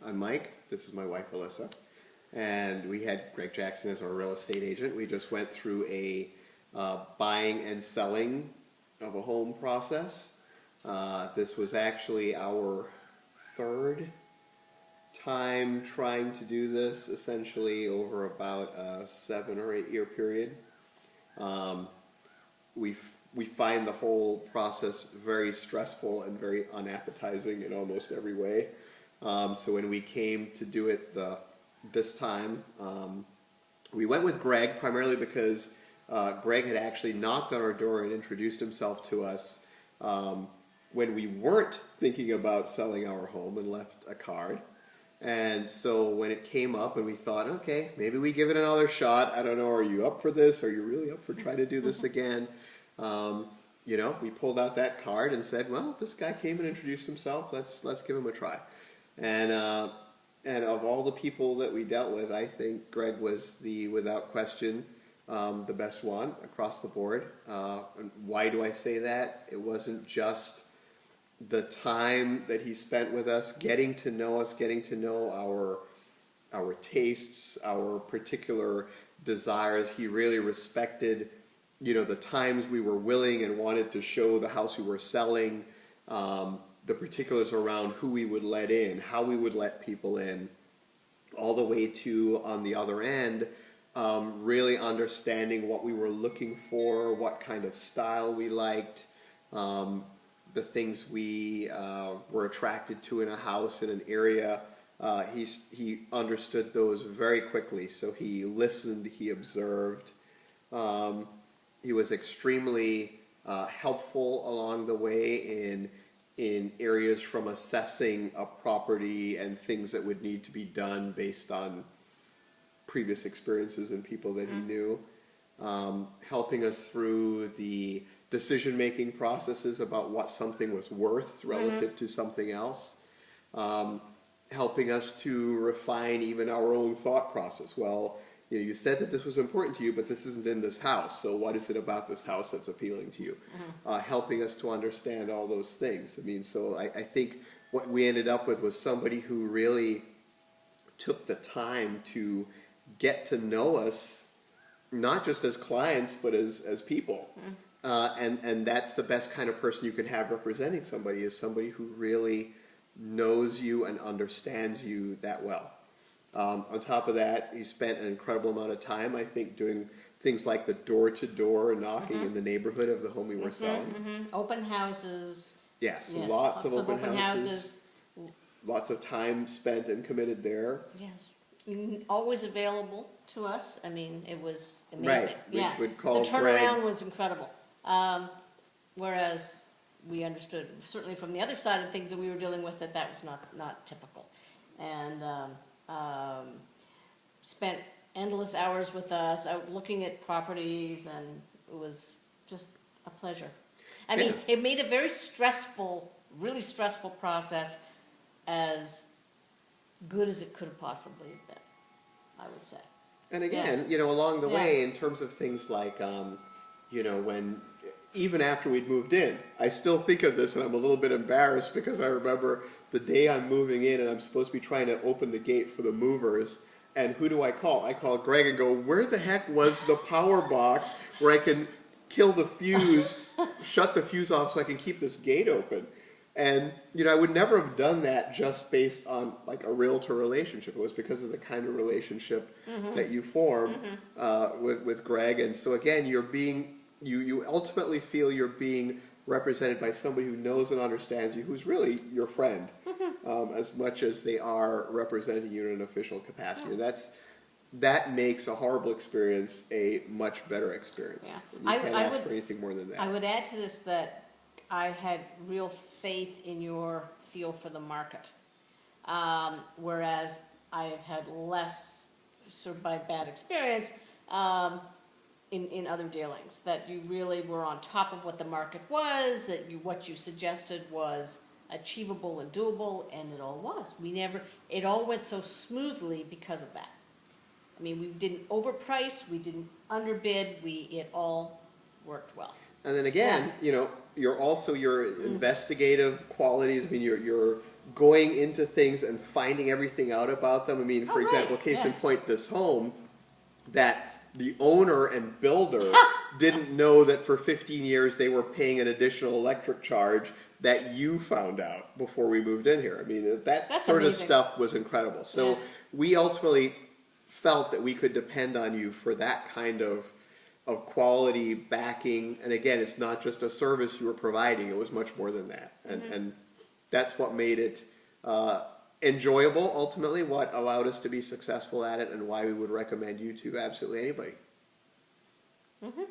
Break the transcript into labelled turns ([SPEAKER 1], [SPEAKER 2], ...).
[SPEAKER 1] I'm Mike. This is my wife, Alisa. And we had Greg Jackson as our real estate agent. We just went through a buying and selling of a home process. This was actually our third time trying to do this, essentially over about a 7 or 8 year period. We find the whole process very stressful and very unappetizing in almost every way. So when we came to do it this time, we went with Greg primarily because Greg had actually knocked on our door and introduced himself to us when we weren't thinking about selling our home, and left a card. And so when it came up and we thought, okay, maybe we give it another shot. I don't know, are you up for this? Are you really up for trying to do this again? You know, we pulled out that card and said, well, this guy came and introduced himself. Let's give him a try. And of all the people that we dealt with, I think Greg was without question, the best one across the board. And why do I say that? It wasn't just the time that he spent with us, getting to know our tastes, our particular desires. He really respected, you know, the times we were willing and wanted to show the house we were selling, the particulars around who we would let in, how we would let people in, all the way to, on the other end, really understanding what we were looking for, what kind of style we liked, the things we were attracted to in a house, in an area. He understood those very quickly, so he listened, he observed. He was extremely helpful along the way in areas from assessing a property and things that would need to be done based on previous experiences and people that he knew, helping us through the decision-making processes about what something was worth relative to something else, helping us to refine even our own thought process. Well, you know, you said that this was important to you, but this isn't in this house, so what is it about this house that's appealing to you? Helping us to understand all those things. I mean, so I think what we ended up with was somebody who really took the time to get to know us, not just as clients, but as people. And that's the best kind of person you can have representing somebody, is somebody who really knows you and understands you that well. On top of that, he spent an incredible amount of time, I think, doing things like the door-to-door knocking in the neighborhood of the home we were selling.
[SPEAKER 2] Open houses.
[SPEAKER 1] Yes, lots of open houses. Lots of time spent and committed there.
[SPEAKER 2] Yes. Always available to us. I mean, it was amazing.
[SPEAKER 1] Right. We'd call
[SPEAKER 2] the turnaround
[SPEAKER 1] Greg.
[SPEAKER 2] Was incredible. Whereas we understood, certainly from the other side of things that we were dealing with, that was not typical. And spent endless hours with us out looking at properties, and it was just a pleasure. I mean, it made a very stressful, really stressful process as good as it could have possibly been, I would say.
[SPEAKER 1] And again, you know, along the way, in terms of things like, you know, even after we'd moved in, I still think of this and I'm a little bit embarrassed, because I remember the day I'm moving in and I'm supposed to be trying to open the gate for the movers, and who do I call? I call Greg and go, where the heck was the power box where I can kill the fuse, shut the fuse off so I can keep this gate open? And, you know, I would never have done that just based on like a realtor relationship. It was because of the kind of relationship that you form with Greg. And so again, you ultimately feel you're being represented by somebody who knows and understands you, who's really your friend, as much as they are representing you in an official capacity. And that makes a horrible experience a much better experience. You can't ask for anything more than that. I
[SPEAKER 2] would add to this that I had real faith in your feel for the market, whereas I have had less, sort of by bad experience, in other dealings, that you really were on top of what the market was, that what you suggested was achievable and doable, and it all was. It all went so smoothly because of that. I mean, we didn't overprice, we didn't underbid, it all worked well.
[SPEAKER 1] And then again, you know, you're also your investigative qualities. I mean, your going into things and finding everything out about them. I mean, for
[SPEAKER 2] Oh, right,
[SPEAKER 1] example, case in
[SPEAKER 2] yeah.
[SPEAKER 1] point, this home, that the owner and builder didn't know that for 15 years they were paying an additional electric charge that you found out before we moved in here. I mean, that
[SPEAKER 2] That's
[SPEAKER 1] sort of
[SPEAKER 2] amazing.
[SPEAKER 1] stuff was incredible. So
[SPEAKER 2] Yeah.
[SPEAKER 1] we ultimately felt that we could depend on you for that kind of quality backing. And again, it's not just a service you were providing, it was much more than that. And that's what made it enjoyable, ultimately, what allowed us to be successful at it, and why we would recommend you to absolutely anybody.
[SPEAKER 2] Mm-hmm.